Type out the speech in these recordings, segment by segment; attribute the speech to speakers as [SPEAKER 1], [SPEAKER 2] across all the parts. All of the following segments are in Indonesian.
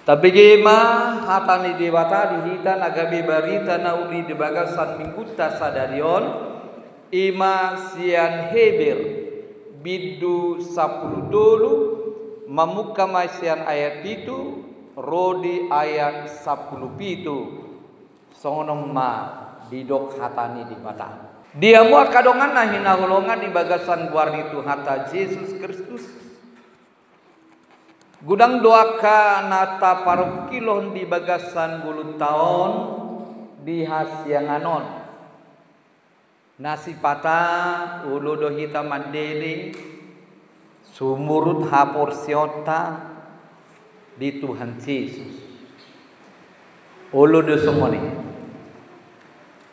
[SPEAKER 1] Tabigema hatani dewata dihita nagabe barita nauli di bagasan mingguta sadarion ima sian Heber bidu 10 dulu mamuka sian ayat itu rodi ayat 10 pitu songonong ma didok hatani di mata dia mua kadongan nahi nahulongan di bagasan buar itu hata Yesus Kristus gudang doaka nata paruh kilon di bagasan 10 tahun di hasianganon nasi patah ulu dohita mandeli sumurut hapor siota di Tuhan Yesus ulu do semoni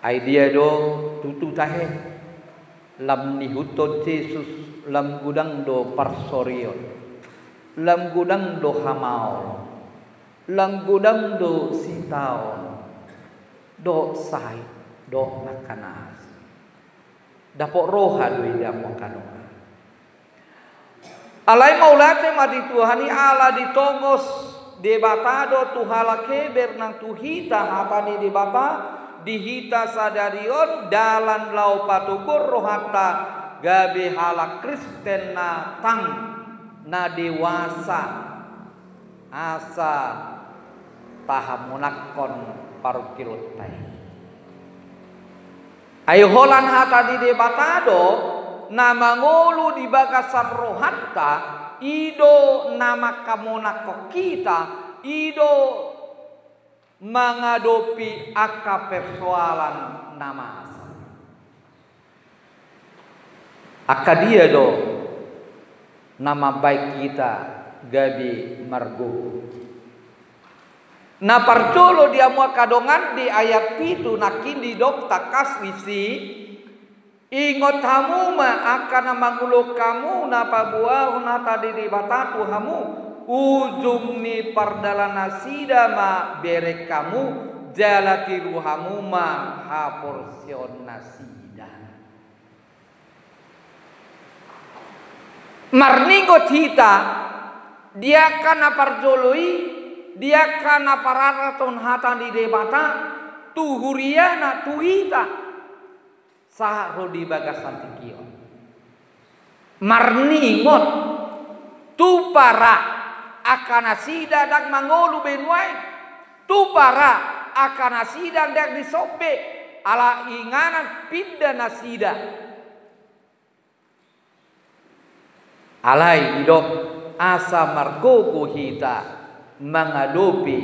[SPEAKER 1] idea do tutu tahe lam ni hutot Yesus lam gudang do parsorion lam gudang do hamao lam gudang do sitaon do sai do nakanas dapok roha do ida mo kanonga alai maulate mati Tuhani ala ditongos debatado tuhala keber nang tuhita hapani debata dihita sadarion dalan lau patukur rohata gabe hala Kristen na tang na dewasa asa tahamunakon parukilotai ayo holan hata di debatado nama ngolu di bagasan rohatta ido nama kamonako kita ido mengadopi aka persoalan nama aka dia do nama baik kita gabi margo na parcolo dia mua kadongan di ayat pitu nakin di dok takas wisi ingot hamu ma akan mangulo kamu napa buah nata di batatu hamu ujung ni pardalana sida ma berek kamu jalati ruhamu ma ha porsion nasida marningot hita dia kana parjoloi dia kana pararaton hata di debata tuhuriana tuhita sahro di bagasan tikio marningot tu para akana sida dak mangolu benwai tu para akana sida dak disobe ala inganan pindah nasida alai idok asa margogo hita mengadopi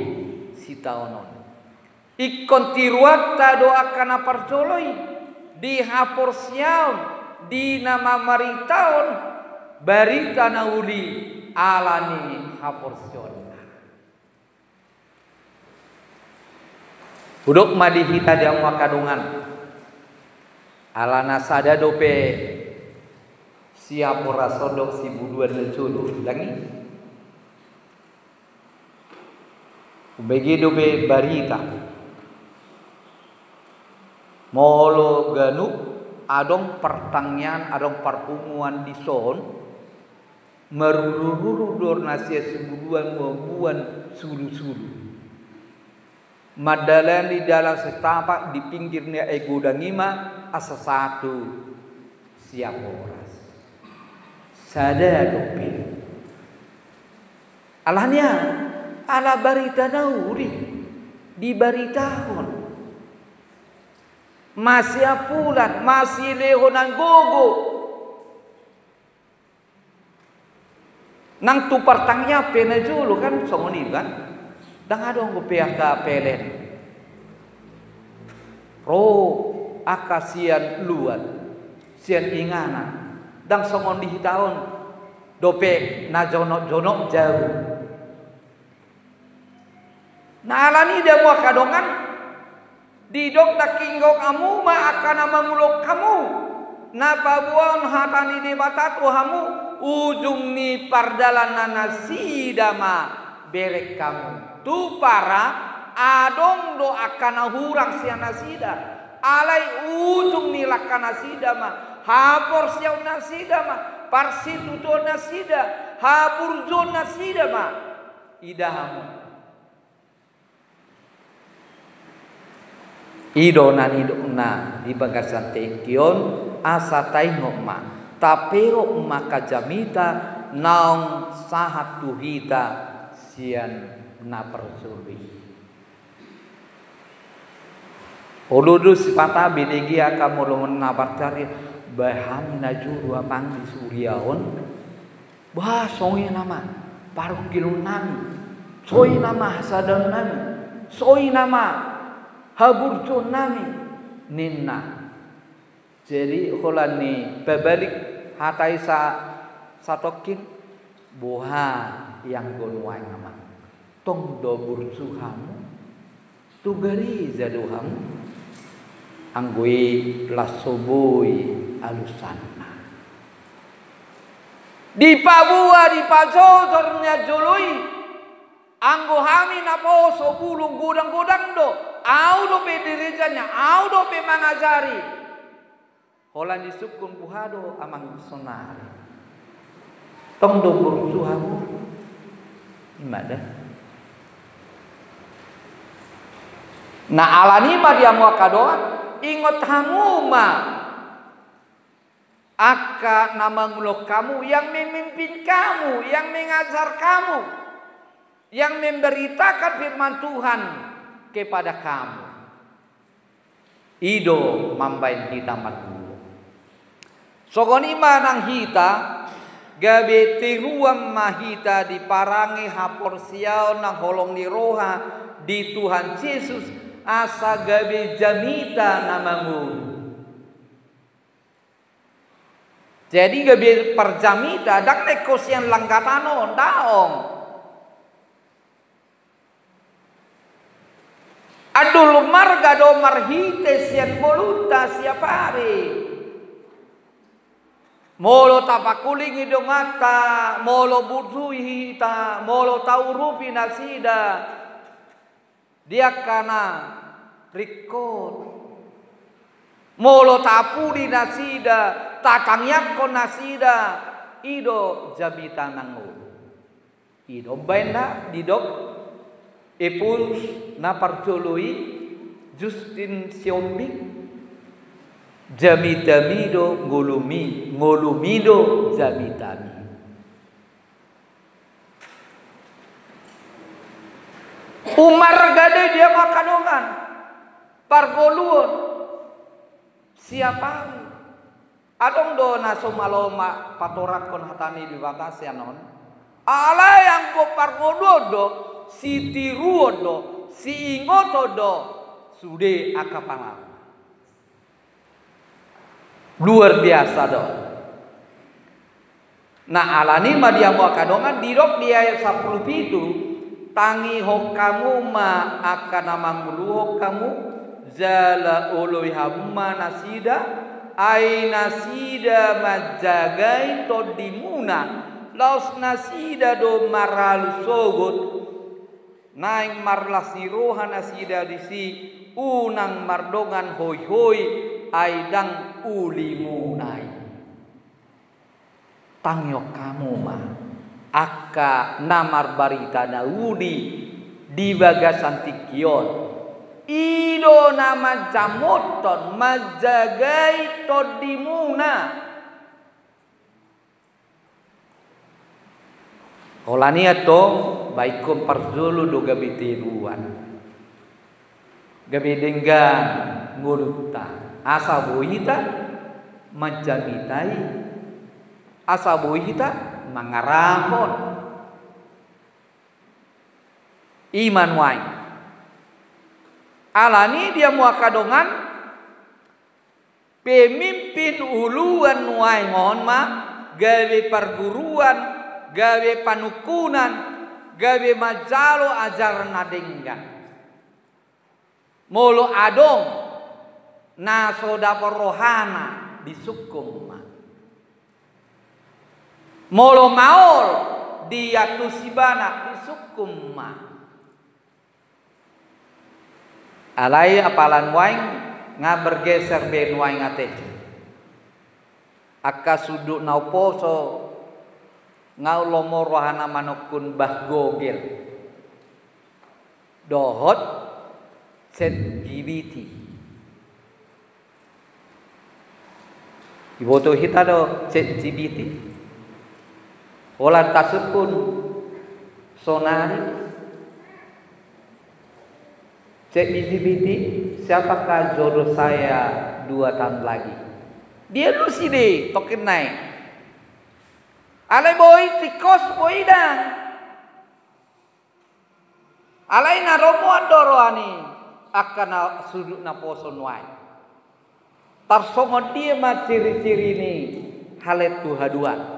[SPEAKER 1] sitaonon ikon tiruatta doakana parcoloi di hapor siaon di nama maritaon barita nauli alani hapor sion udok madi hita diang wakadungan alana sada dope siapora sodok si buduan lecudu lagi begitu be barita molo ganu adong pertanyaan adong perpunguan di son meruru dor nasia sebuduan buan sulu-sulu madalan di dalam setapak di pinggirnya gudangima asa satu siap oras sada dope alahnya ala barita nauri di baritahon masih apulan masih lehonan gogo nang tu pertangnya pena julu kan songoni kan dang adong go PHK pelen ro akasian luat sian ingana dang songon di tahun dope na jono jauh na alani dia mua kadongan didok dakinggo kamu ma akan mangulok kamu napa buan hatani di batatu hamu ujung ni pardalan nasida ma berek kamu tu para adong do akan hurang sia nasida alai ujung ni lakana nasida ma hapor sia nasida ma parsitu to nasida haburjon nasida ma idahamu Ido na di bagasan tekion asa taingo ma tapero maka jamita naong sahat tuhita sian na persuri. Oludus pata binegi aka molongon na barcari bahami na juru amang di suryaon bah soi nama paruh kilun nami soi nama hasadan nami soi nama haburjun nami ninna. Jadi holani pebalik hatai satokin boha yang gonwai nama tong do bursuhamu tugari zaduhamu anggui lasobui alusanna di pabua di pajozornya jului anggo hami naposo bulung gudang-gudang do au do pe direjanya au do pe mangajari holan disukun buhado amang sonari tong do bursuhamu imada na alani ma dia mau kadoan ingot hamuma aka nama ngulok kamu yang memimpin kamu yang mengajar kamu yang memberitakan firman Tuhan kepada kamu ido mambain kita matu sogoni manang hita gabe tiruang mahita diparangi hapor siao nang holong ni roha di Tuhan Yesus asa gabe jamita namamu. Jadi gabe perjamita dak nekos yang langgatano daong. Adul marga do marhite sian boluta siapare. Molo tapakuling do mata, molo budui hita, molo taurupi nasida. Dia kana record molo tapudi nasida takangyak ko nasida ido jabita nango ido benda didok epulus na parcoloi Justin Siombik jamitamido ngolumido jamitami. Umar gade dia makadongan pargoluon siapa adong do naso maloma patorakon hatani di batas yanon ala yang go pargododo si tiruodo si ingotodo sude akapalam luar biasa do. Nah alani ma dia makadongan dirok dia 10 pitu tangi hokamu ma akan namangulu hokamu zala uloi hamma nasida ai nasida majagai todimuna laus nasida do maralu sogot naing marlasi roha nasida disi unang mardongan hoi hoi aidang ulimunai tangi hokamu ma aka namar barita naudi di bagasan tikion ido nama jamoton majagai todimuna kolania to baikom parzulu do gabi tiruan gabi denggan ngurutta asa bohita majamitai asa bohita mangarahon iman wae alani dia muakadongan pemimpin uluan wae ngon ma gawe perguruan gawe panukunan gawe majalo ajar nadenggan molo adong na soda rohana disukum ma molo maol diatusibana disukum ma alai apalan waing nga bergeser ben waing ate akka suduk nau poso ngau lomo rohana manukun bah gogel dohot set gibiti Iboto hita do ChatGPT. Olah tasut pun sonari. ChatGPT, siapakah jodoh saya 2 tahun lagi? Dia lu sih deh, token naik. Alai boy, tikos boy dah. Alai na romo andoroani akan sudut na poson wai. Tarsongo dia mah ciri-ciri ni halet tuha dua.